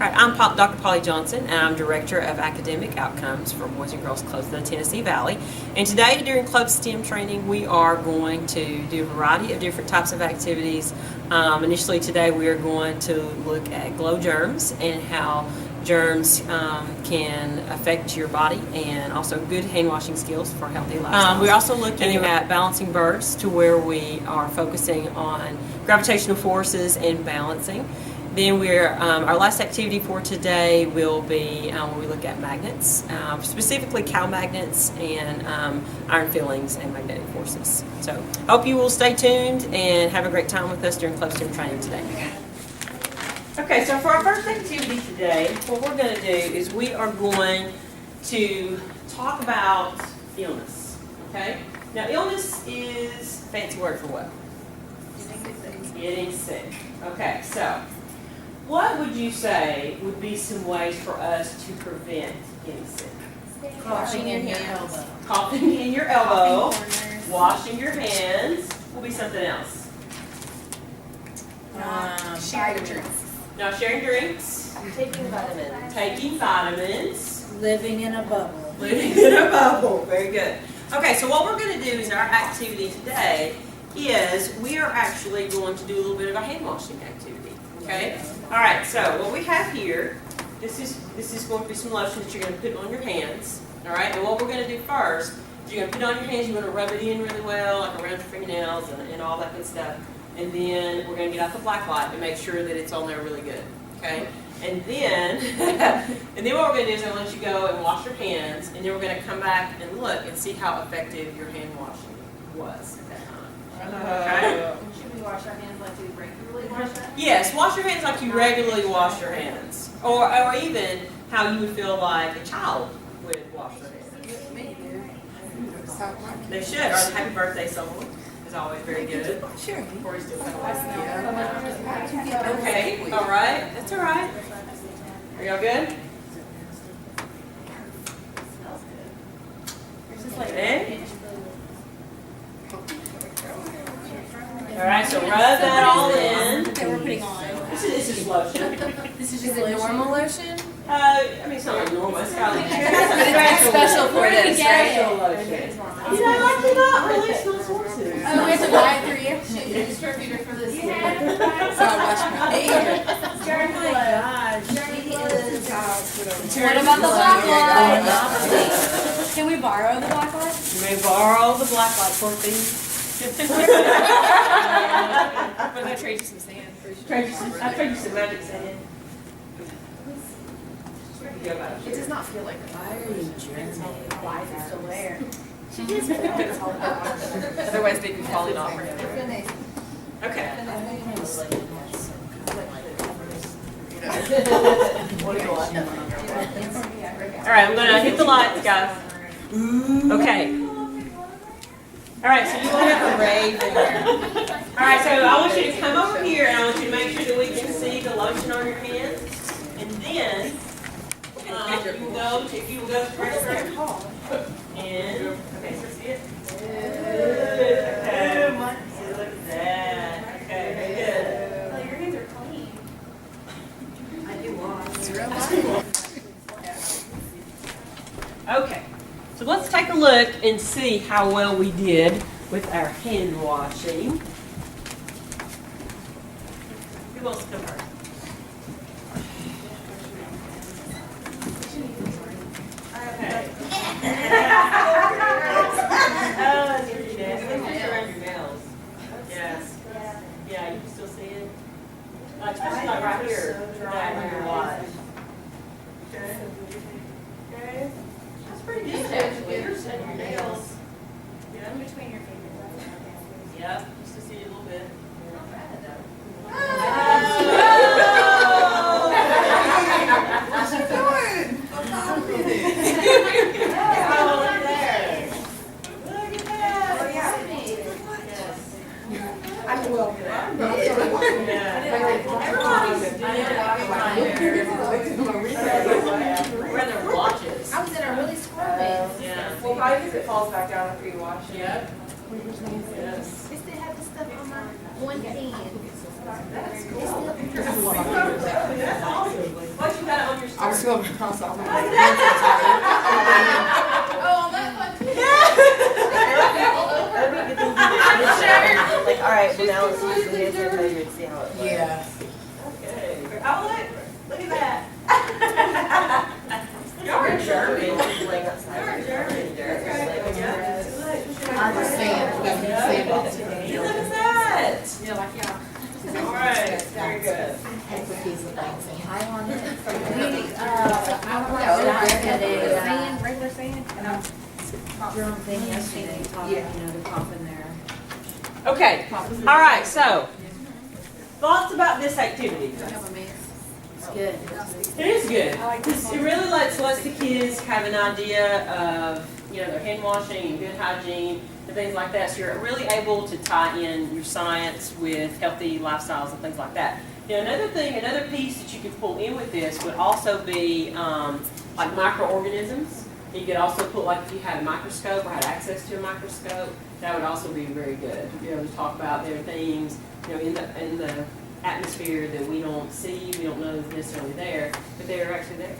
right, I'm Dr. Polly Johnson, and I'm Director of Academic Outcomes for Boys and Girls Clubs of the Tennessee Valley. And today during Club STEM training, we are going to do a variety of different types of activities. Initially today, we are going to look at glow germs and how germs can affect your body, and also good hand washing skills for healthy lifestyles. We're also looking at balancing birds, to where we are focusing on gravitational forces and balancing. Then our last activity for today will be when we look at magnets, specifically cow magnets and iron fillings and magnetic forces. So hope you will stay tuned and have a great time with us during Club STEM training today. Okay, so for our first activity today, what we're going to do is we are going to talk about illness. Okay? Now, illness is a fancy word for what? Getting sick. Okay, so what would you say would be some ways for us to prevent getting sick? Coughing in your elbow. Coughing in your elbow. Washing your hands. Will be something else. Sharing drinks. Now, sharing drinks. Taking vitamins. Taking vitamins. Living in a bubble. Living in a bubble. Very good. Okay, so what we're going to do is our activity today is we are actually going to do a little bit of a hand washing activity. Okay? All right, so what we have here, this is going to be some lotion that you're going to put on your hands. All right, and what we're going to do first is you're going to put it on your hands, you want to rub it in really well, like around your fingernails and all that good stuff. And then we're going to get out the black light and make sure that it's on there really good. Okay? And then, what we're going to do is I'm going to let you go and wash your hands, and then we're going to come back and look and see how effective your hand washing was at that time. Okay? Should we wash our hands like we regularly wash them? Yes, wash your hands like you regularly wash your hands. Or even how you would feel like a child would wash their hands. They should. Or happy birthday song is always very good. Sure. Okay, all right. That's all right. Are y'all good? Okay. All right, so rub that all in. That we're putting on. This is lotion. Is it normal lotion? I mean, it's not like normal. It's got like Special for this, right? special lotion. You know, like they're not really small sources. Oh, we have to buy it through you? Distributor for this. So I wash my hair. What about the black light? Can we borrow the black light? You may borrow the black light for things. But I trade you some sand. I trade you some magic sand. It does not feel like fire. Why is it still there? Otherwise they'd be falling off. Okay. All right, I'm gonna hit the lights, guys. Okay. All right, so you want to have a rave in there. All right, so I want you to come over here, and I want you to make sure that we can see the lotion on your hands, and then if you will go straight and okay, so see it. Good. Okay. See, look at that. Okay, very good. Well, your hands are clean. I do want. Okay, so let's take a look and see how well we did with our hand washing. Who wants to come first? Okay. Oh, that's pretty nasty. It's around your nails. Yes. Yeah, you can still see it. Especially like right here. That your watch. Okay. Okay. That's pretty good actually. You're setting your nails. Yeah. In between your fingers. Yep. Just to see it a little bit. Not bad though. Wear their watches. I was in a really squirmy. Yeah. Well, probably because it falls back down after you wash it. Yep. Yes. They still have the stuff on my one hand. What you got on your I was skirt? going to also. Oh, that one. Like, all right, well now let's use the hand sanitizer and see how it works. Yeah. Okay. Oh, look at that. You're a German. Laying outside. I was saying, let me say about today. Look at that. Yeah, like, yeah. All right. Very good. Sand, regular sand. Drone thing yesterday, talking, the coffin there. Okay. All right. So, thoughts about this activity? It's good. It is good. It really lets the kids have an idea of their hand washing and good hygiene and things like that. So you're really able to tie in your science with healthy lifestyles and things like that. Another piece that you could pull in with this would also be like microorganisms. You could also put, like, if you had a microscope or had access to a microscope, that would also be very good to be able to talk about there are things in the atmosphere that we don't see, we don't know is necessarily there, but they're actually there.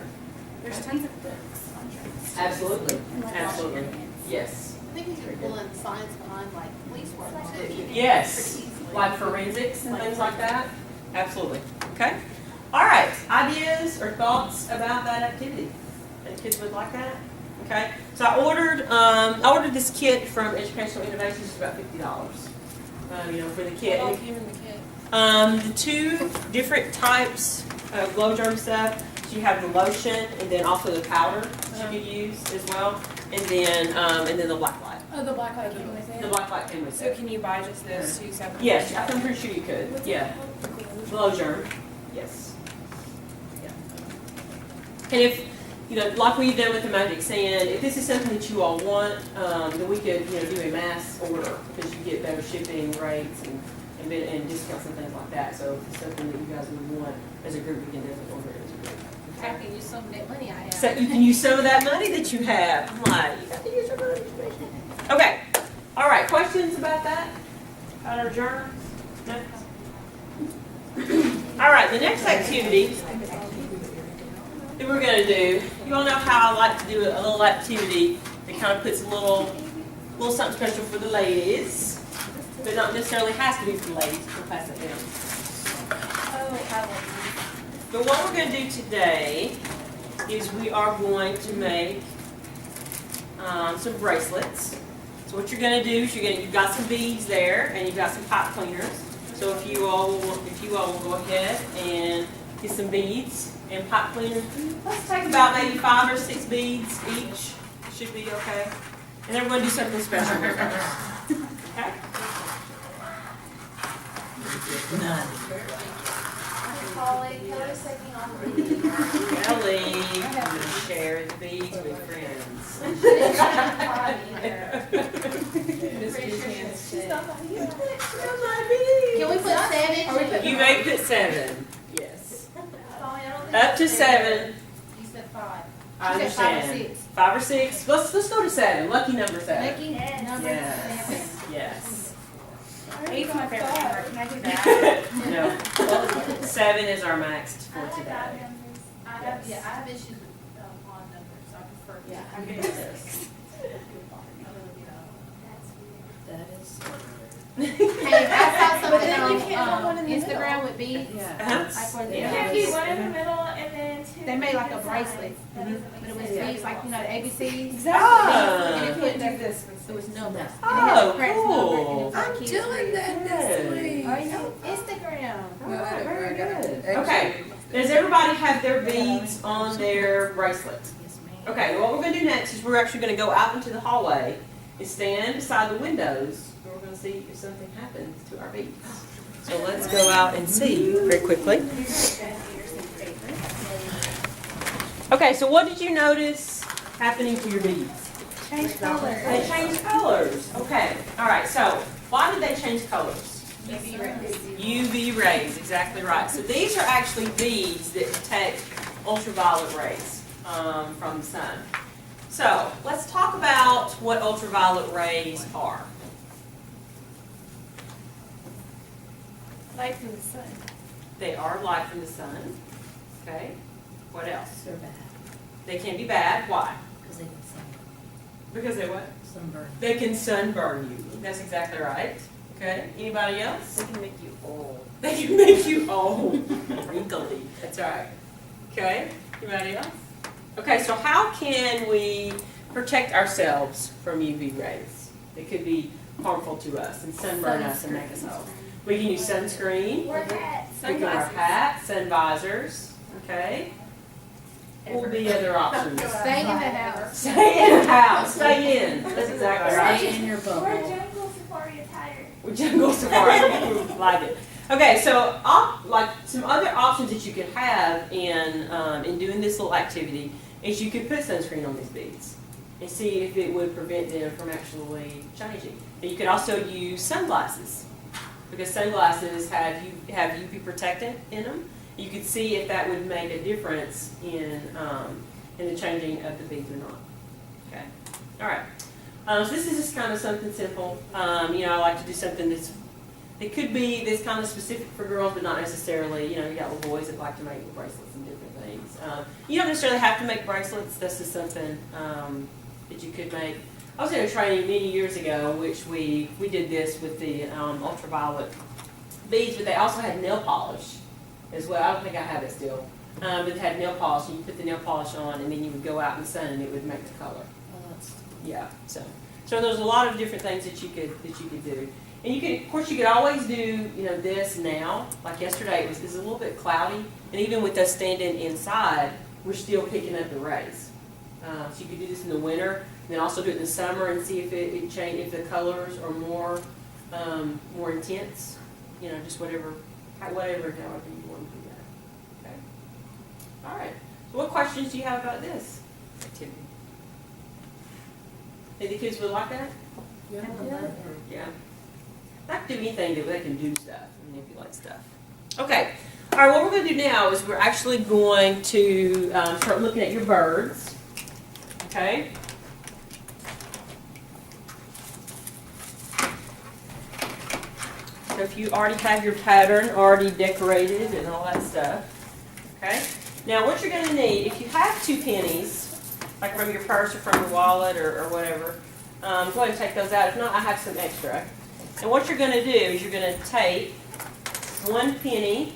There's tons of books on drones. Absolutely, And like absolutely, washing your hands. yes, I think we could pull in science behind like police work too. yes, like forensics and things like that, absolutely. Okay, all right, ideas or thoughts about that activity? Any kids would like that? Okay, so I ordered this kit from Educational Innovations. It's about $50. For the kit. What all came in the kit? The two different types of blow germ stuff. So you have the lotion and then also the powder that you could use as well, and then the black light. Oh, the black light came with The it. black light came with So it. can you buy just those two separately? Yes, I'm pretty sure you could. Yeah, blow germ. Yes. Yeah. And if like we've done with the magic sand, if this is something that you all want, then we could do a mass order because you get better shipping rates and discounts and things like that. So if it's something that you guys would want as a group, we can definitely order it as a group. I can use some of that money I have. So you can use some of that money that you have. I'm like, you got to use your money. Okay. All right. Questions about that? About our germ? No? All right. The next activity that we're going to do, you all know how I like to do a little activity that kind of puts a little something special for the ladies, but not necessarily has to be for the ladies. We'll pass it down. But what we're going to do today is we are going to make some bracelets. So what you're going to do is you've got some beads there and you've got some pipe cleaners. So if you all will go ahead and get some beads and pipe cleaners. Let's take about maybe 5 or 6 beads each. Should be okay. And then we're going to do something special with them. Okay? Kelly's taking off the bead. Kelly, share the beads with friends. Can we put 7? You may put 7. Yes. Up Up to 7. You said 5. I You said 5 or understand. 6. 5 or 6. Let's go to 7. Lucky number 7. Lucky number Yes. 7. Yes. 8's my favorite number. Can I do that? No. 7 is our max for today. I have issues with odd numbers, so I prefer. Yes. That is. Hey, I saw But something then you can't have on one in the Instagram with beads. Yeah. Uh-huh. You Yeah. can't keep one in the middle and then two. They made like a bracelet, but it was beads, like, the ABCs. Exactly. And it Ah. put this, it was numbers. Oh, And it had a cracked cool. number, and it was like I'm kids' doing grade. that next week. Oh, you know, Instagram. Alright, very good. Okay. Does everybody have their beads on their bracelets? Yes, ma'am. Okay, what we're going to do next is we're actually going to go out into the hallway and stand beside the windows. And we're going to see if something happens to our beads. So let's go out and see very quickly. Okay, so what did you notice happening to your beads? Change color. They changed colors. Okay, all right, so why did they change colors? UV rays, exactly right. So these are actually beads that detect ultraviolet rays from the sun. So let's talk about what ultraviolet rays are. light from the sun. They are light from the sun. Okay. What else? They're bad, They can be bad. Why? because they can Because they what? sunburn. They can sunburn you. That's exactly right. Okay. Anybody else? They can make you old. They can make you old, wrinkly. That's right. Okay. Anybody else? Okay. So how can we protect ourselves from UV rays? They could be harmful to us and sunburn us and make us old. We can use sunscreen. Wear hats. We can wear hats, sun visors. Okay. What would be other options? Stay in the house. Stay in the house. Stay in. That's exactly right. Stay in your bubble. jungle safari attire. With jungle safari. Like it. Okay, so like some other options that you could have in doing this little activity is you could put sunscreen on these beads and see if it would prevent them from actually changing. And you could also use sunglasses because sunglasses have UV protectant in them. You could see if that would make a difference in the changing of the beads or not. Okay, all right. So this is just kind of something simple. I like to do something it could be this kind of specific for girls, but not necessarily. You got little boys that like to make bracelets and different things. You don't necessarily have to make bracelets. This is something that you could make. I was in a training many years ago, which we did this with the ultraviolet beads, but they also had nail polish as well. I don't think I have it still. But it had nail polish, and you put the nail polish on, and then you would go out in the sun, and it would make the color. Well, that's, Yeah. So there's a lot of different things that you could do, and of course, you could always do this now. Like yesterday, it was a little bit cloudy, and even with us standing inside, we're still picking up the rays. So you could do this in the winter, and then also do it in the summer, and see if it change, if the colors are more intense. Just whatever, however you want to do that. Okay. All right. So what questions do you have about this activity? Think the kids would like that? Yeah. Not do anything that they can do stuff, manipulate stuff. Okay. All right, what we're going to do now is we're actually going to start looking at your birds. Okay? So if you already have your pattern already decorated and all that stuff. Okay? Now what you're going to need, if you have 2 pennies, like from your purse or from your wallet or whatever, go ahead and take those out. If not, I have some extra. And what you're going to do is you're going to take 1 penny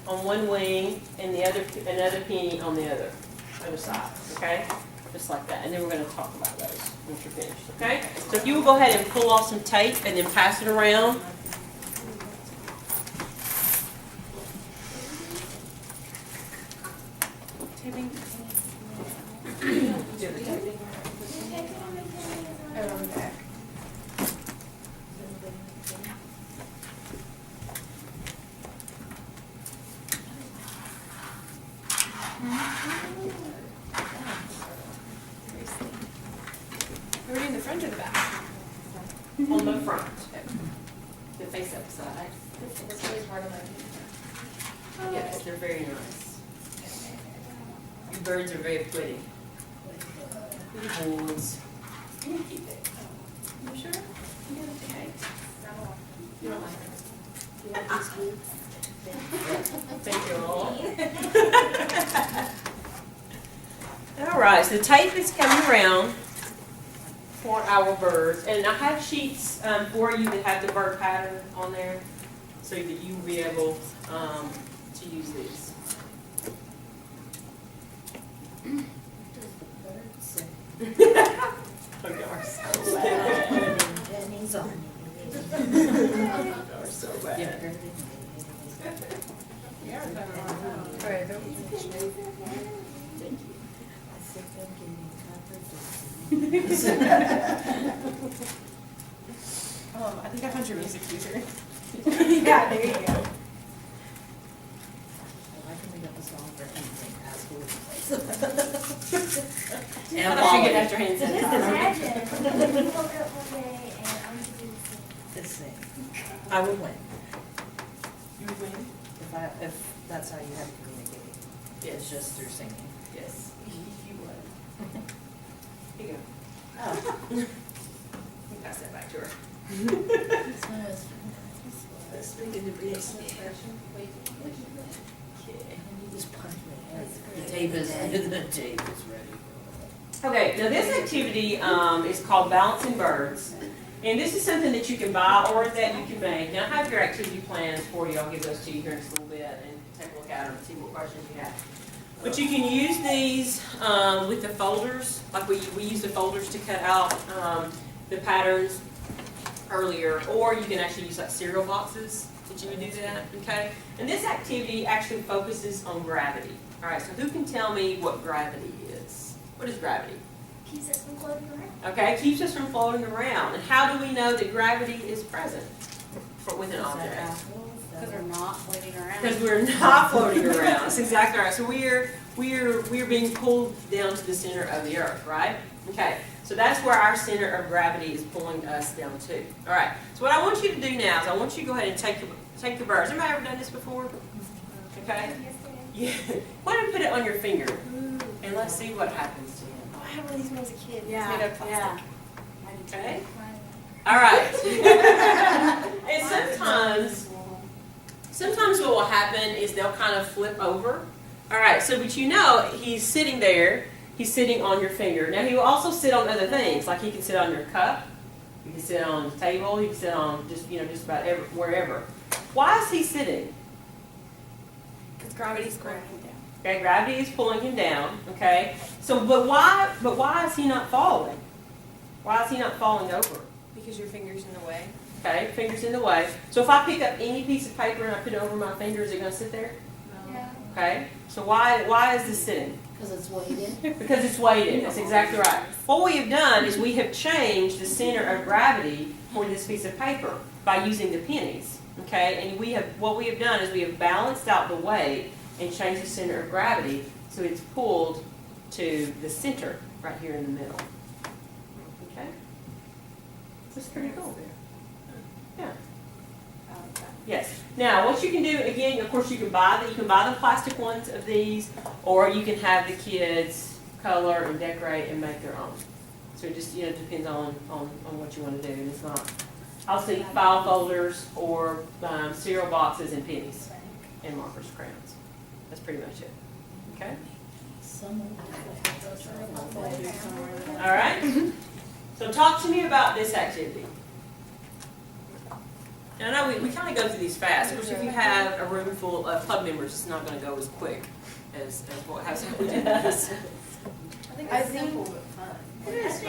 on one wing and another penny on the other side. Okay? Just like that. And then we're going to talk about those once you're finished. Okay? So if you will go ahead and pull off some tape and then pass it around. Okay. Are we in the front or the back? On the front. The face up side. It's always hard on my Yes, they're very nice. Your birds are very pretty. Pretty boys. You can keep it. You sure? Okay. You don't like it? You like these boots? Thank you all. All right, so the tape is coming around for our birds, and I have sheets for you that have the bird pattern on there, so that you will be able to use these. Oh, you are so bad. Pennies on You are so bad. I think I found your music teacher. Yeah, there you go. I can make up a song for anything, ask who. And I should get after hands. Just imagine, you woke up one day and I'm just doing This thing. I would win. You would win? If that's how you have to communicate. It's just through singing. Yes. You would. Here you go. Oh. You pass that back to her. The tape is ready. Okay, now this activity is called Balancing Birds. And this is something that you can buy or that you can make. Now I have your activity plans for you. I'll give those to you here in just a little bit and take a look at them and see what questions you have. But you can use these with the folders, like we use the folders to cut out the patterns earlier, or you can actually use like cereal boxes that you would do that, okay? And this activity actually focuses on gravity. All right, so who can tell me what gravity is? What is gravity? Keeps us from floating around. Okay, it keeps us from floating around. And how do we know that gravity is present with an object? Because we're not floating around. Because we're not floating around. That's exactly right. So we're being pulled down to the center of the earth, right? Okay. So that's where our center of gravity is pulling us down to. All right. So what I want you to do now is I want you to go ahead and take the birds. Anybody ever done this before? Okay. Yeah. Why don't you put it on your finger and let's see what happens to it. Oh, I had one of these when I was a kid. Yeah, It's made of plastic. Okay. All right. And sometimes what will happen is they'll kind of flip over. All right. So, but you know, he's sitting there. He's sitting on your finger. Now he will also sit on other things, like he can sit on your cup. He can sit on the table. He can sit on just about wherever. Why is he sitting? Because gravity's pulling him down. Okay, gravity is pulling him down. Okay. So, but why is he not falling? Why is he not falling over? Because your finger's in the way. Okay, fingers in the way. So if I pick up any piece of paper and I put it over my finger, is it going to sit there? Yeah. Okay. So why is this sitting? Because it's weighted. Because it's weighted. That's exactly right. What we have done is we have changed the center of gravity for this piece of paper by using the pennies. Okay, and what we have done is we have balanced out the weight and changed the center of gravity so it's pulled to the center right here in the middle. Okay, that's pretty cool. Yeah. Yes. Now, what you can do again, of course, you can buy the plastic ones of these, or you can have the kids color and decorate and make their own. So it just depends on what you want to do. And it's not. I'll see file folders or cereal boxes and pennies and markers, crayons. That's pretty much it. Okay. All right. So talk to me about this activity. Now, I know we kind of go through these fast. Of course, if you have a room full of club members, it's not going to go as quick as what has we did this. I think It I is think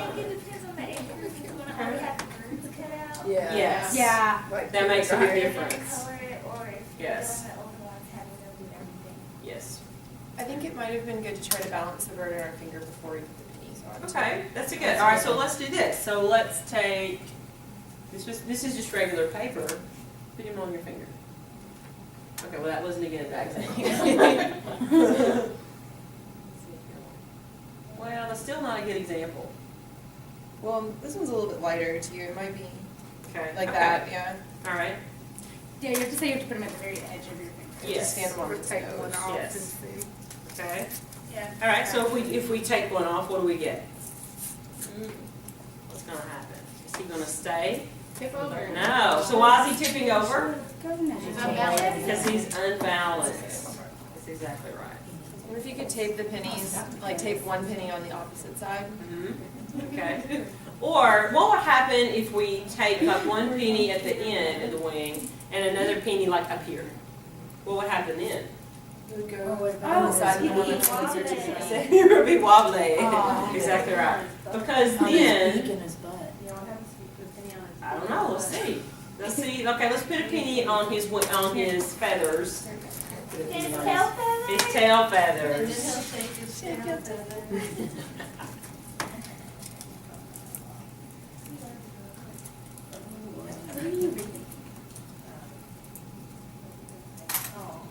fun. it depends on the age group. If you want to only have the birds cut out. Yes. Yeah. That makes a big Then difference. color it, or if Yes. you're the older ones, having them do everything. Yes. I think it might have been good to try to balance the bird on our finger before we put the pennies on. Okay, that's a good. All right, so let's do this. So let's take this is just regular paper. Put him on your finger. Okay, well that wasn't a good example. Well, that's still not a good example. Well, this one's a little bit lighter too. It might be Okay. like okay. that, yeah. All right. Yeah, you have to say you have to put them at the very edge of your finger. Yes. Just stand them on his Take one nose. off Yes. and see. Okay. Yeah. All right. So if we take one off, what do we get? What's going to happen? Is he going to stay? Tip over. No. So why is he tipping over? Go now. Because he's unbalanced. That's exactly right. What if you could tape the pennies, like tape one penny on the opposite side? Okay. Or what would happen if we take like one penny at the end of the wing and another penny like up here? What would happen then? You would go Oh, on the side and you one of would the pennies are wobbly. taken. It would be wobbly. Oh. Exactly right. Because then, in his butt. I don't know, let's see. Let's see, okay, let's put a penny on his feathers. Put a penny His on tail his feathers? tail And then feathers. he'll shake his tail feathers.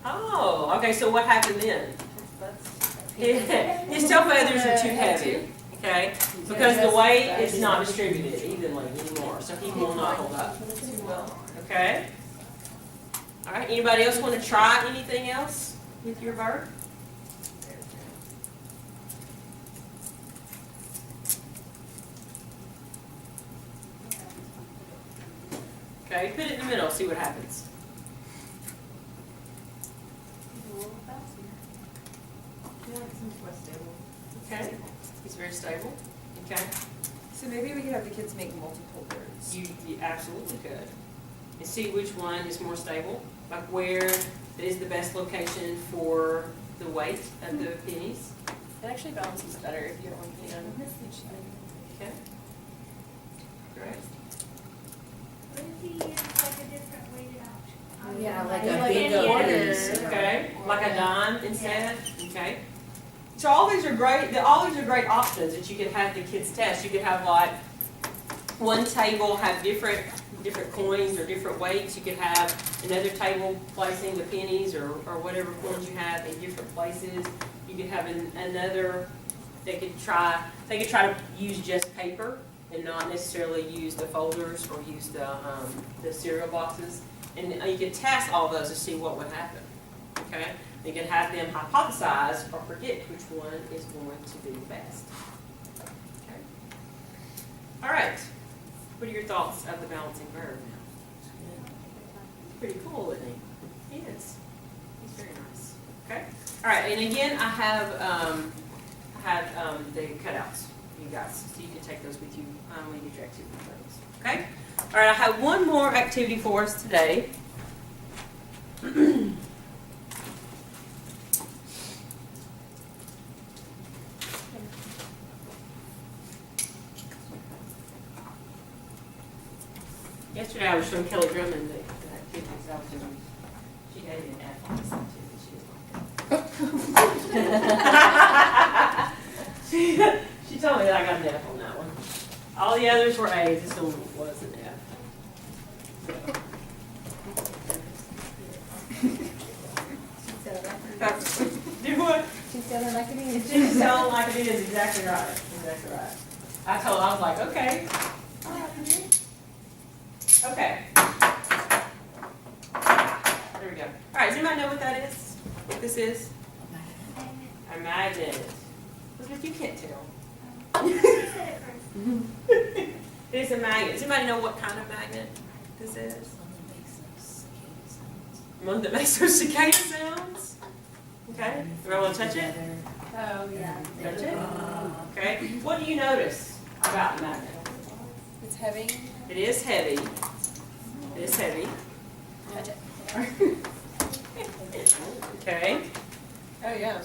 Oh, okay, so what happened then? His tail feathers are too heavy, okay? Because the weight is not distributed evenly anymore, so he will not hold up. Okay? All right, anybody else want to try anything else with your bird? Okay, put it in the middle, see what happens. Okay, he's very stable. Okay, So maybe we could have the kids make multiple birds. you absolutely could. And see which one is more stable, like where is the best location for the weight of the pennies. It actually balances better if you don't want to Okay. Great. What if he uses like a different weighted option? Yeah, like Yeah, a like big a quarter. Okay, like a dime instead, okay. So all these are great, all these are great options that you could have the kids test. You could have like one table have different coins or different weights. You could have another table placing the pennies or whatever coins you have in different places. You could have another, they could try to use just paper and not necessarily use the folders or use the cereal boxes. And you could test all those to see what would happen, okay? You can have them hypothesize or predict which one is going to be the best. Okay. All right. What are your thoughts of the balancing bird now? Pretty cool, isn't he? He is. He's very nice. Okay. All right. And again, I have the cutouts, you guys, so you can take those with you when you get your activity plans. Okay. All right. I have one more activity for us today. Yesterday I was showing Kelly Drummond the activities I was doing. She had an F on this activity. She was like, she told me that I got an F on that one. All the others were A's. This one was an F. Do what? She's telling like it is. She's telling like it is. Exactly right. Exactly right. I told her, I was like, okay. Okay. There we go. All right, does anybody know what that is? What this is? A magnet. Elizabeth, you can't tell. You said it first. It is a magnet. Does anybody know what kind of magnet this is? One that makes those cicada sounds. Okay. Everyone want to touch it? Oh, yeah. Touch it? Okay. What do you notice about the magnet? It's heavy. It is heavy. It is heavy. Touch it. Okay. Oh, yeah.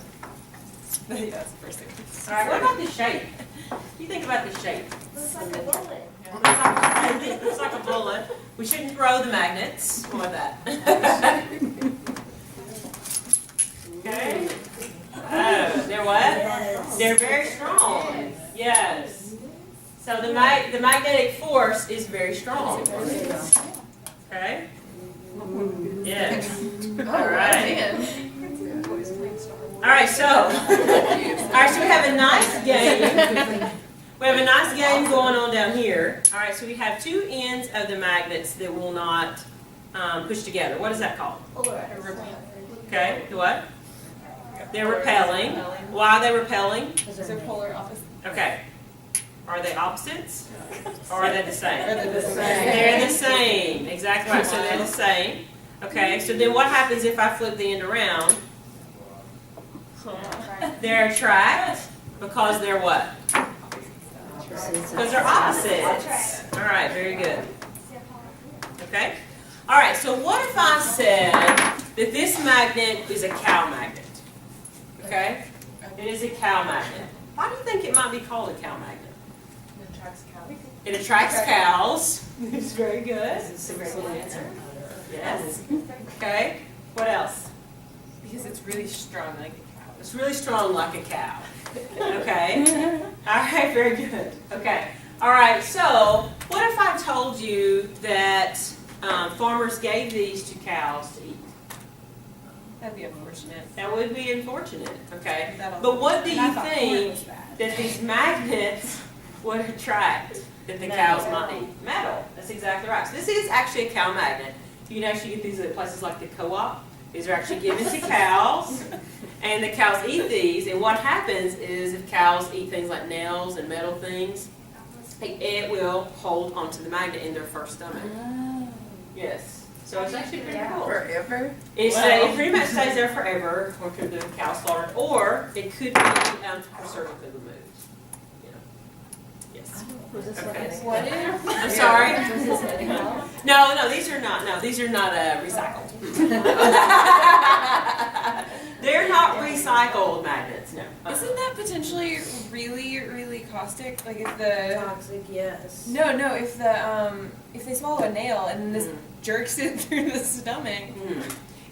Yeah, that's the first thing. All right. What about the shape? What do you think about the shape? Looks like a bullet. Looks like a bullet. We shouldn't throw the magnets. What about that? Okay. Oh, they're what? They're very strong. Yes. So the magnetic force is very strong. Okay. Yes. All right. All right. So we have a nice game. We have a nice game going on down here. All right. So we have two ends of the magnets that will not push together. What is that called? Okay. The what? They're repelling. Why are they repelling? Because they're polar opposites. Okay. Are they opposites? Or are they the same? They're the same. They're the same. Exactly right. So they're the same. Okay. So then what happens if I flip the end around? They're attract because they're what? Because they're opposites. All right. Very good. Okay. All right. So what if I said that this magnet is a cow magnet? Okay. It is a cow magnet. Why do you think it might be called a cow magnet? It attracts cows. It attracts cows. It's very good. It's a very good answer. Yes. Okay. What else? Because it's really strong like a cow. It's really strong like a cow. Okay. All right. Very good. Okay. All right. So, what if I told you that farmers gave these to cows to eat? That'd be unfortunate. That would be unfortunate. Okay. That'll- But what do And I you thought corn think was bad. that these magnets would attract that the cows might eat? Metal. That's exactly right. So this is actually a cow magnet. You can actually get these at places like the co-op. These are actually given to cows, and the cows eat these. And what happens is if cows eat things like nails and metal things, it will hold onto the magnet in their first stomach. Yes. So it's actually pretty cool. Forever? It pretty much stays there forever, or could be cow slaughtered, or it could be for surgically removed. Yes. Was this Okay. What if? I'm sorry. Was this a cow? No, these are not. No, these are not recycled. They're not recycled magnets. No. Isn't that potentially really, really caustic? Like if the Toxic, yes. no, if if they swallow a nail and this jerks it through the stomach.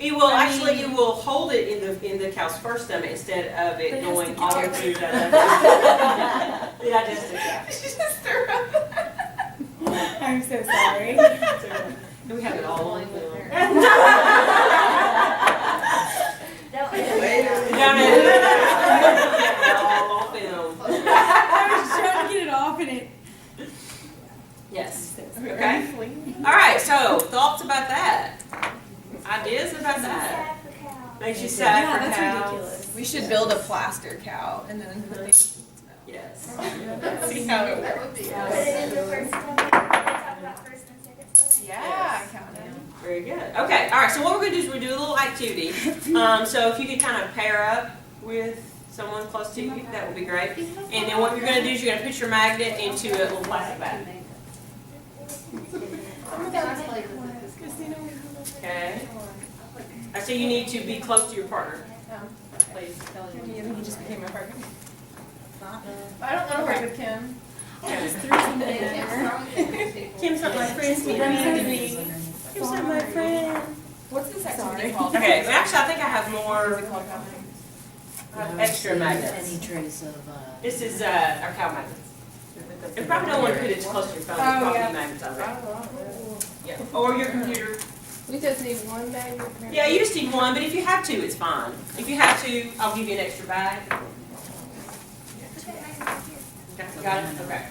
It will actually. You will hold it in the cow's first stomach instead of it But it has going to all get through the digestive tract. Just throw up. I'm so sorry. We have it all on film. All on film. I was trying to get it off and it. Yes. Okay. All right. So thoughts about that? Ideas about that? Sad for cows. Makes you sad Yeah, for that's cows. ridiculous. We should build a plaster cow and then Yes. see how it works. Put it in the first one. Talk about first and second story. Yeah, I counted. Very good. Okay. All right. So what we're going to do is we're do a little activity. So if you could kind of pair up with someone close to you, that would be great. And then what you're going to do is you're going to put your magnet into a little plastic bag. Okay. I say you need to be close to your partner. Please. He just became my partner. I don't want to work with Kim. Kim's not my friend. Kim's not my friend. What's this activity called? Okay. Well, actually, I think I have What's more it called? extra magnets. Any trace of, This is our cow magnets. You probably don't want to put it too close to your phone. It's Oh, probably yeah. magnets already. Yeah. Or your computer. We just need one magnet. Yeah, you just need one, but if you have to, it's fine. If you have to, I'll give you an extra bag. Okay, got it? Okay.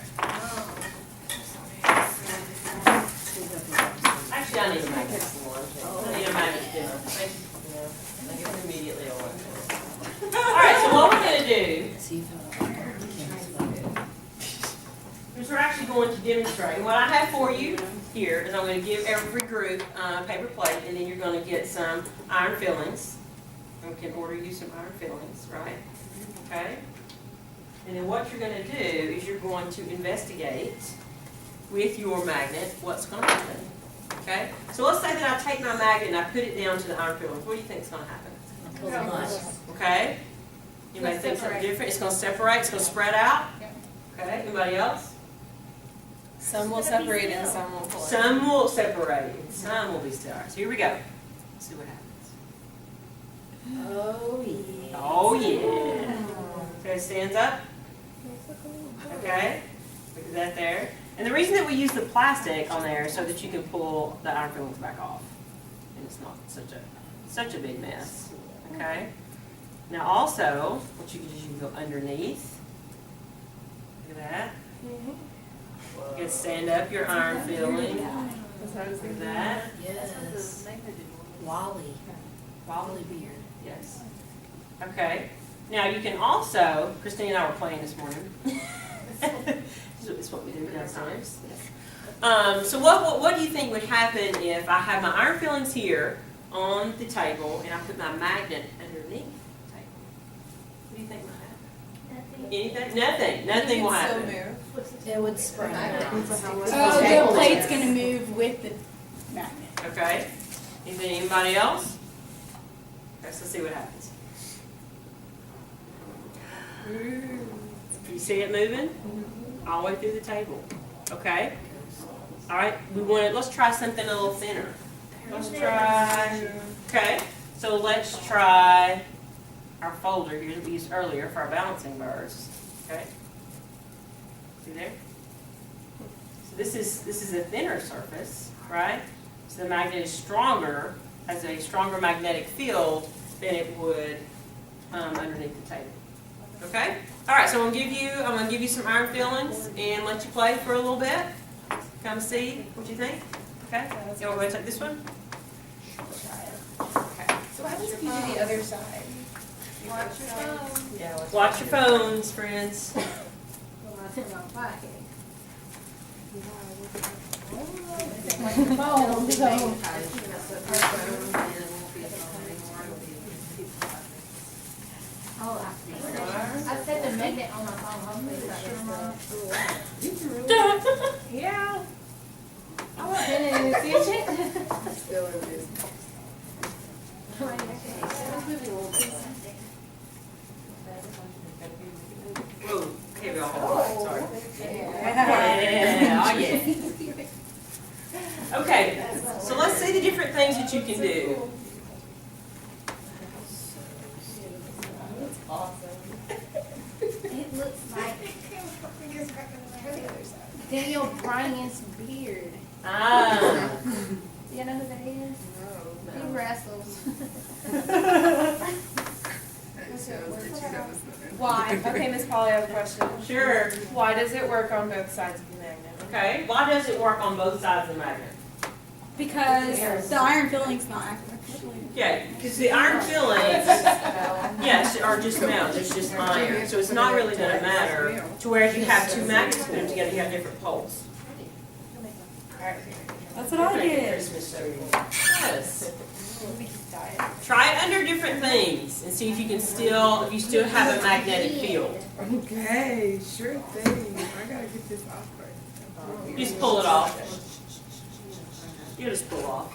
Actually, I need a magnet for one. I need a magnet dinner. I get it immediately on. All right, so what we're going to do see if, Kim's photo. is we're actually going to demonstrate. And what I have for you here is I'm going to give every group a paper plate, and then you're going to get some iron fillings. We can order you some iron fillings, right? Okay? And then what you're going to do is you're going to investigate with your magnet what's going to happen. Okay? So let's say that I take my magnet and I put it down to the iron fillings. What do you think is going to happen? Pull them up. Okay? Anybody think something different? It's going to separate, it's going to spread out? Okay? Anybody else? Some will separate and some will pull. Some will separate, and some will be still. All right, so here we go. Let's see what happens. Oh, yeah. Oh, yeah. Okay, stands up. Okay, look at that there. And the reason that we use the plastic on there is so that you can pull the iron fillings back off. And it's not such a big mess. Okay? Now also, what you can do is you can go underneath. Look at that. You can stand up your iron filling. Look at that. Yes. Wally. Wally beard. Yes. Okay. Now you can also, Christine and I were playing this morning. It's what we do downstairs. So what do you think would happen if I have my iron fillings here on the table and I put my magnet underneath the table? What do you think might happen? Nothing. Anything? Nothing. Nothing will happen. It would spread out. Oh, the plate's gonna move with the magnet. Okay. Anything? Anybody else? Okay, so let's see what happens. You see it moving? All the way through the table. Okay? All right, let's try something a little thinner. Let's try, okay, so let's try our folder here that we used earlier for our balancing bars. Okay? See there? So this is a thinner surface, right? So the magnet is stronger, has a stronger magnetic field than it would underneath the table. Okay? All right, so I'm gonna give you some iron fillings and let you play for a little bit. Come see what you think. Okay? You want to go take this one? Okay. So what happens if you do the other side? Watch your phones, friends. Oh, I set the magnet on my phone, hopefully it's not this. Yeah. I want to see it. Still in business. Whoa, heavy on the line, sorry. Yeah, oh yeah. Okay, so let's see the different things that you can do. It looks like Daniel Bryan's beard. Ah. You know who that is? He wrestles. Why? Okay, Miss Polly, I have a question. Sure. Why does it work on both sides of the magnet? Okay, why does it work on both sides of the magnet? Because the iron filling's not active. Yeah, because the iron fillings, yes, are just metal, it's just iron, so it's not really gonna matter. To where if you have two magnets put them together, you have different poles. That's what I did. Christmas tree. Yes. Try it under different things and see if you can still, if you still have a magnetic field. Okay, sure thing. I gotta get this off first. Just pull it off. You just pull off.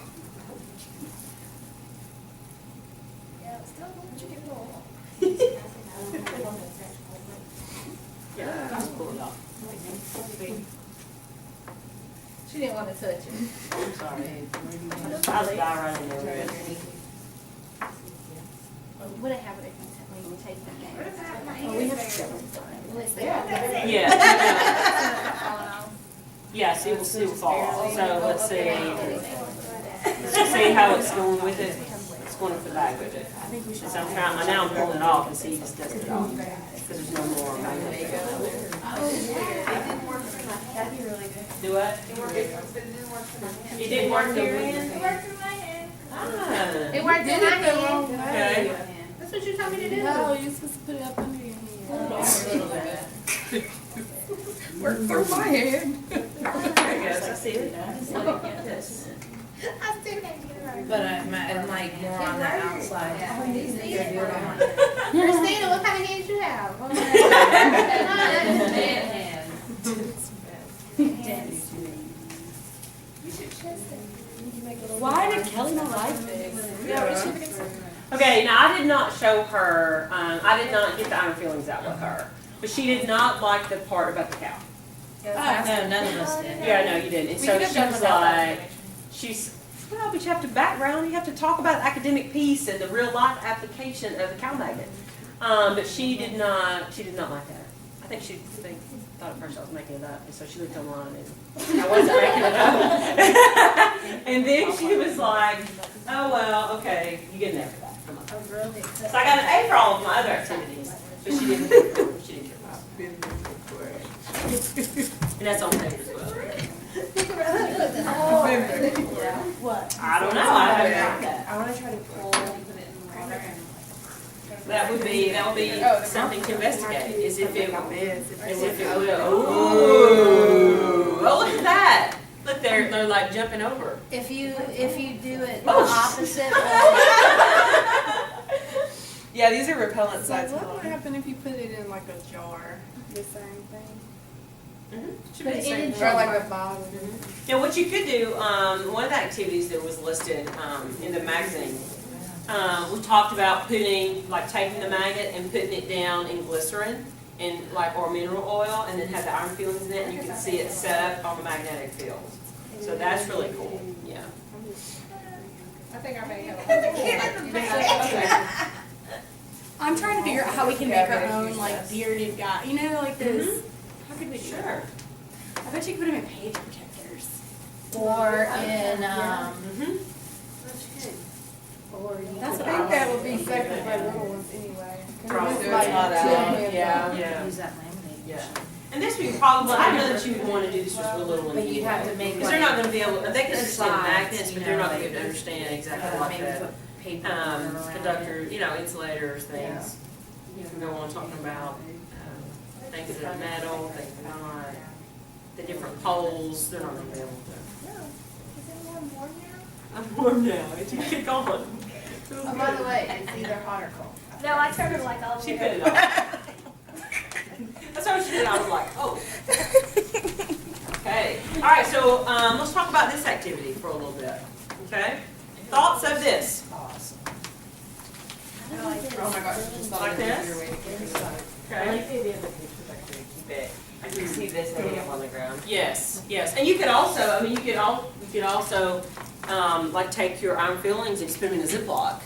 Yeah, just pull it off. She didn't want to touch it. I'm sorry. I'll die right in there. Would it have it if you take the game? Yeah. Yes, it will still fall off. So let's see. Let's see how it's going with it. It's going with the back with it. So I'm trying, now I'm pulling it off and see if it does it off. Because there's no more magnetic field on there. That'd be really good. Do what? It didn't work here, Ann? It worked in my head. Ah. It worked in my hand. Okay. That's what you told me to do. No, you're supposed to put it up under your hand. Work through my head. There it goes. I see it. Yes. I still can't get it right. But I'm like more on the outside. Christina, what kind of hands you have? Oh, my Why did Kelly not like this? Okay, now I did not show her, I did not get the iron fillings out with her. But she did not like the part about the cow. No, none of us did. Yeah, no, you didn't. And so she was like, well, but you have to background, you have to talk about the academic piece and the real life application of the cow magnet. But she did not like that. I think she thought at first I was making it up, and so she looked online and I wasn't making it up. And then she was like, oh well, okay, you get an A for that. Come on. So I got an A for all of my other activities, but she didn't care about it. And that's on paper as well. What? I don't know, I haven't tried that. I want to try to pull and put it in the water. That would be something to investigate, is if it will. Ooh, oh, look at that. Look, they're like jumping over. If you do it the Oh. opposite Yeah, these are repellent So sides. what would happen if you put it in like a jar? The same thing? Should be the same in thing. Or like a bottle? Now, what you could do, one of the activities that was listed in the magazine, we talked about taking the magnet and putting it down in glycerin and or mineral oil, and then have the iron fillings in it, and you can see it set up on the magnetic field. So that's really cool. Yeah. I think I may have. I'm trying to figure out how we can make our own like bearded guy. You know, like this. How could we do that? Sure. I bet you could put them in page protectors. Or in, That's I what I think that would be safer for little ones anyway. 'Cause Probably. it's like Not out. 2 hands Yeah. out. Yeah. use that laminate. Yeah. And this would probably, I know that you would want to do this with your little ones. But you'd have to make Because they're not going to be able, they can the understand sides, magnets, you but they're know, not going to be able to like- understand exactly what maybe that. put paper around Conductors, insulators, things. You can go on talking about things that are metal, things that are not, the different poles, they're not going to be able to. Is anyone born now? warm now. It should kick on. Oh, by the way, it's either hot or cold. No, I turned it like all the She way put it up. on. That's what she did. I was like, oh. Okay. All right. So let's talk about this activity for a little bit. Okay. Thoughts of this? Oh my gosh. Just thought Like it was this? your way to get this done. I Okay. like the idea of the pictures actually keep it. I can see this hanging up on the ground. Yes. Yes. And you could also, I mean, you could also like take your iron fillings and spin them in a Ziploc,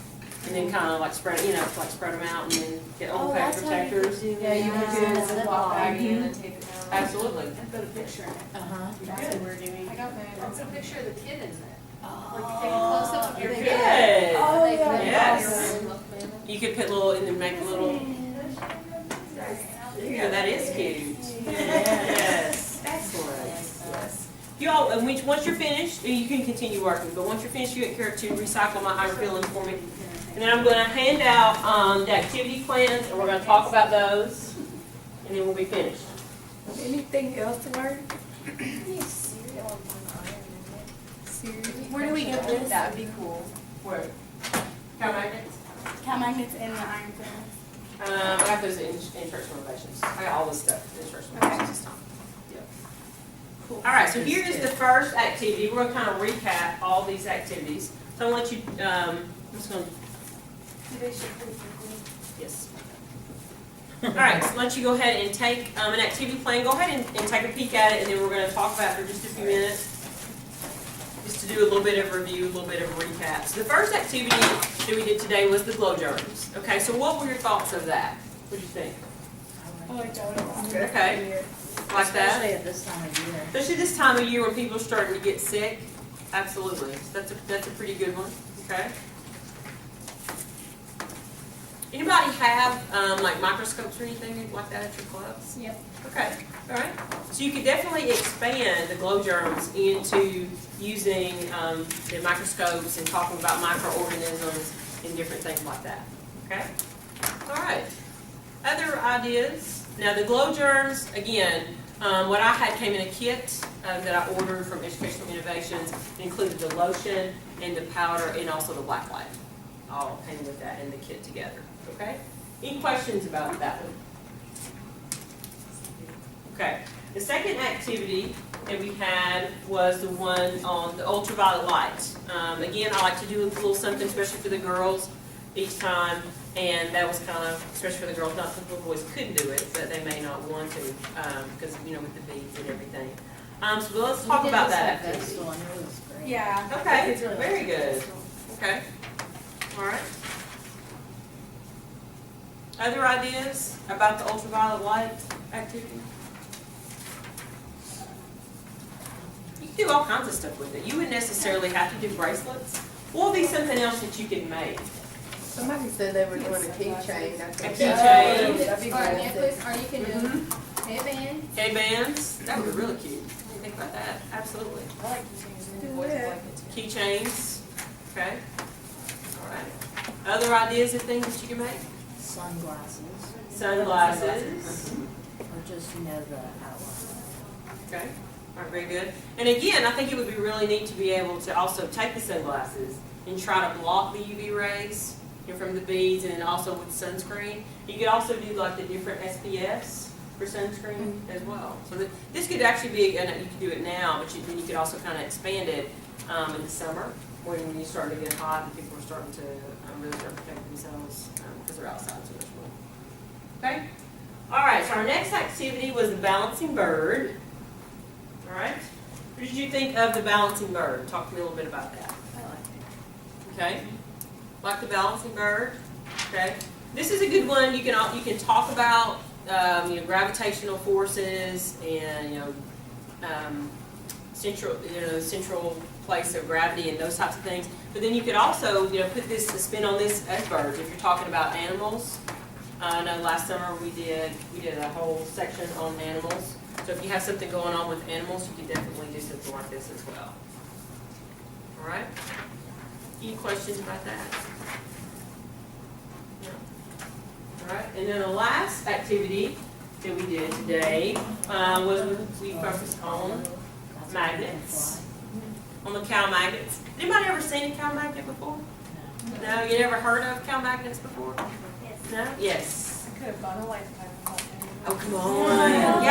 and then kind of like spread, like spread them out, and then get old pack protectors. Yeah, you can do a Ziploc bag in and tape it down. Absolutely. And put a picture in it. Uh-huh. That's Good. what we're doing. I got that. Put a picture of the kid in it. Oh. Like take a close up of your Good. kid. Oh, They put it in yes. your room, look, man. You could put little, and then make a little. Yeah, that is cute. Yes. Excellent. Yes. You all, and once you're finished, you can continue working. But once you're finished, you get care to recycle my iron filling for me. And then I'm going to hand out the activity plans, and we're going to talk about those, and then we'll be finished. Anything else to learn? Where do we get this? That would be cool. Where? Cow magnets? Cow magnets and the iron fillings. I got those in church renovations. I got all this stuff in church renovations this time. Yep. All right, so here is the first activity. We're going to kind of recap all these activities. So I'm going to let you, I'm just going to, yes. All right, so let you go ahead and take an activity plan. Go ahead and take a peek at it, and then we're going to talk about it for just a few minutes. Just to do a little bit of review, a little bit of a recap. So the first activity that we did today was the glow germs. Okay, so what were your thoughts of that? What did you think? I like that one. Okay. Like that? Especially at this time of year. Especially this time of year when people are starting to get sick. Absolutely. That's a pretty good one. Okay. Anybody have like microscopes or anything like that at your clubs? Yep. Okay. All right. So you could definitely expand the glow germs into using the microscopes and talking about microorganisms and different things like that. Okay. All right. Other ideas? Now the glow germs, again, what I had came in a kit that I ordered from Educational Innovations. It included the lotion and the powder and also the black light. All came with that in the kit together. Okay? Any questions about that one? Okay. The second activity that we had was the one on the ultraviolet light. Again, I like to do a little something, especially for the girls each time. And that was kind of, especially for the girls, not that the boys couldn't do it, but they may not want to because, with the beads and everything. So let's talk about that activity. Yeah. Okay, very good. Okay. All right. Other ideas about the ultraviolet light activity? You can do all kinds of stuff with it. You wouldn't necessarily have to do bracelets. What would be something else that you could make? Somebody said they were doing a keychain. A keychain. That'd be Or a good. necklace, or you can do Mm-hmm. headbands. K-bands. That would be really cute. Think about that. Absolutely. I like keychains and boys like it too. Keychains. Okay. All right. Other ideas of things that you can make? Sunglasses. Sunglasses. Or just, the outline. Okay. All right, very good. And again, I think it would be really neat to be able to also take the sunglasses and try to block the UV rays from the beads, and then also with sunscreen. You could also do like the different SPFs for sunscreen as well. So this could actually be, and you could do it now, but then you could also kind of expand it in the summer when you start to get hot and people are starting to really start protecting themselves because they're outside so much more. Okay? All right, so our next activity was the balancing bird. All right? What did you think of the balancing bird? Talk to me a little bit about that. I like it. Okay? Like the balancing bird. Okay? This is a good one. You can talk about gravitational forces and central place of gravity and those types of things. But then you could also put this spin on this as birds if you're talking about animals. I know last summer we did a whole section on animals. So if you have something going on with animals, you can definitely do something like this as well. All right? Any questions about that? No? All right, and then the last activity that we did today was we focused on magnets, on the cow magnets. Anybody ever seen a cow magnet before? No, you never heard of cow magnets before? Yes. No? Yes. I could have gone a lifetime without them. Oh, come on.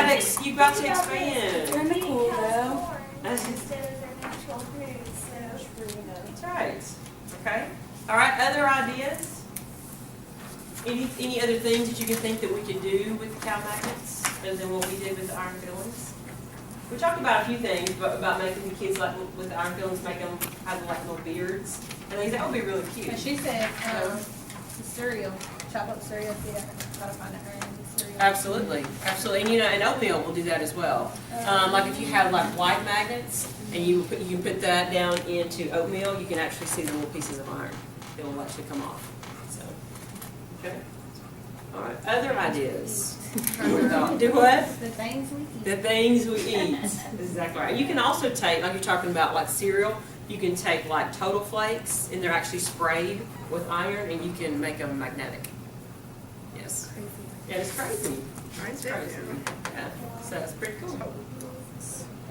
You got to expand. Kinda cool though. That's- Instead of their natural food, so. That's right. Okay. All right, other ideas? Any other things that you can think that we could do with the cow magnets other than what we did with the iron fillings? We talked about a few things, but about making the kids like with the iron fillings, make them have like little beards. And I think that would be really cute. And she said, the cereal, chop up cereal, yeah, try to find it iron in the cereal. Absolutely, absolutely. And and oatmeal will do that as well. Like if you have like white magnets and you can put that down into oatmeal, you can actually see the little pieces of iron. It will actually come off. So, okay. All right. Other ideas? Do what? The things we eat. The things we eat. That's exactly right. You can also take, like you're talking about, like cereal. You can take like Total Flakes, and they're actually sprayed with iron, and you can make them magnetic. Yes. Yeah, it's crazy. Right? It's crazy. Yeah. So that's pretty cool.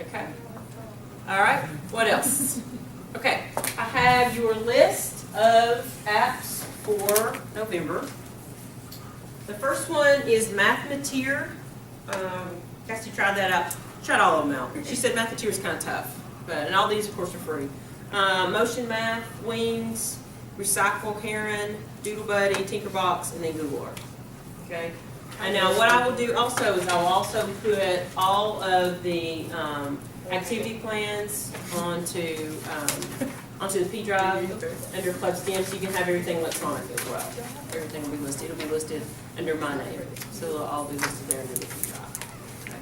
Okay. All right. What else? Okay. I have your list of apps for November. The first one is Mathmateer. Cassie tried that out. Tried all of them out. She said Mathmateer is kind of tough, and all these, of course, are free. Motion Math, Wings, Recycle Heron, Doodle Buddy, Tinkerbox, and then Google Earth. Okay. And now what I will do also is I will also put all of the activity plans onto the P drive under Club STEM, so you can have everything electronic as well. Everything will be listed. It'll be listed under my name, so it'll all be listed there under the P drive. Okay.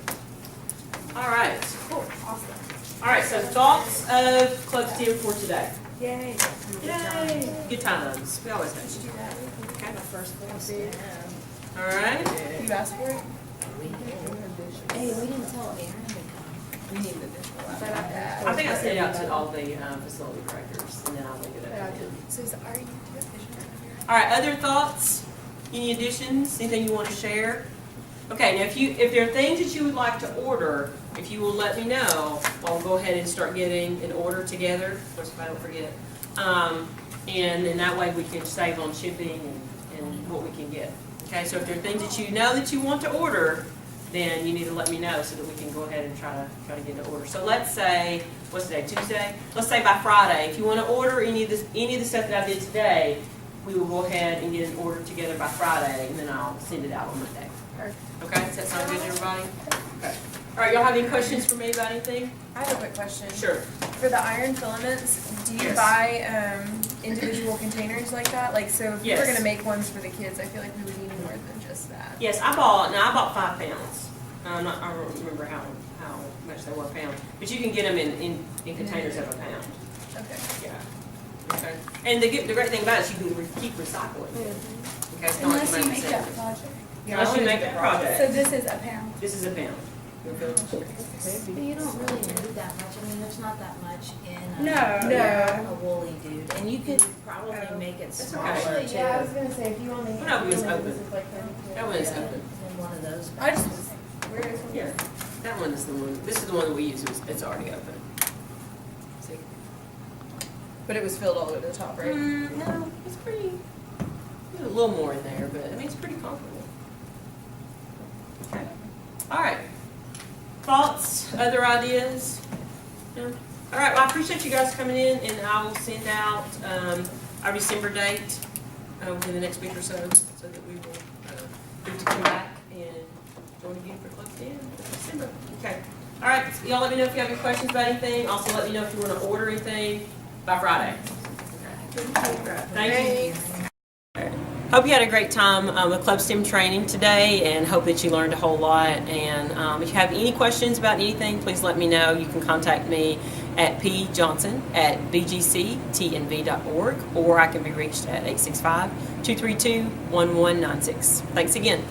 All right. Cool, awesome. All right. So thoughts of Club STEM for today? Yay. Yay! Good times. We always have to do that. Okay. First place. All right. You asked for it? Hey, we didn't tell Aaron to come. We need the visual. I think I sent it out to all the facility directors, and then I'll leave it up to them. So are you All right, other thoughts? Any additions? Anything you want to share? Okay, now if there are things that you would like to order, if you will let me know, I'll go ahead and start getting an order together, of course, if I don't forget. And then that way we can save on shipping and what we can get. Okay, so if there are things that you know that you want to order, then you need to let me know so that we can go ahead and try to get an order. So let's say, what's today, Tuesday? Let's say by Friday, if you want to order any of the stuff that I did today, we will go ahead and get an order together by Friday, and then I'll send it out on Monday. Okay, does that sound good to everybody? Okay. All right, y'all have any questions for me about anything? I have a quick question. Sure. For the iron filaments, do you Yes. buy individual containers like that? Like, so if we were Yes. gonna make ones for the kids, I feel like we would need more than just that. Yes, I bought 5 pounds. I don't remember how much they were a pound, but you can get them in containers of a pound. Okay. Yeah. Okay. And the great thing about it is you can keep recycling. Okay, it's not like Unless you money make that saved. project. Unless you make that project. So this is a pound. This is a pound. But you don't really need that much. I mean, there's not that much in No. a woolly dude. And you could probably make it That's smaller okay. too. Yeah, I was gonna say, if you only. Well, no, because you only- open. this is like 32. That one is Yeah, open. in one of those. I just, bags. where is one? Yeah. That one is the one. This is the one that we use. It's already open. See? But it was filled all the way to the top, right? No, it's pretty. There's a little more in there, but I mean it's pretty comfortable. Okay. All right. Thoughts? Other ideas? No? All right. Well, I appreciate you guys coming in, and I will send out our December date within the next week or so that we will get to come back and join again for Club STEM in December. Okay. All right. Y'all let me know if you have any questions about anything. Also, let me know if you want to order anything by Friday. Thank you. Hope you had a great time with Club STEM training today, and hope that you learned a whole lot. And if you have any questions about anything, please let me know. You can contact me at pjohnson@bgctnv.org, or I can be reached at 865-232-1196. Thanks again.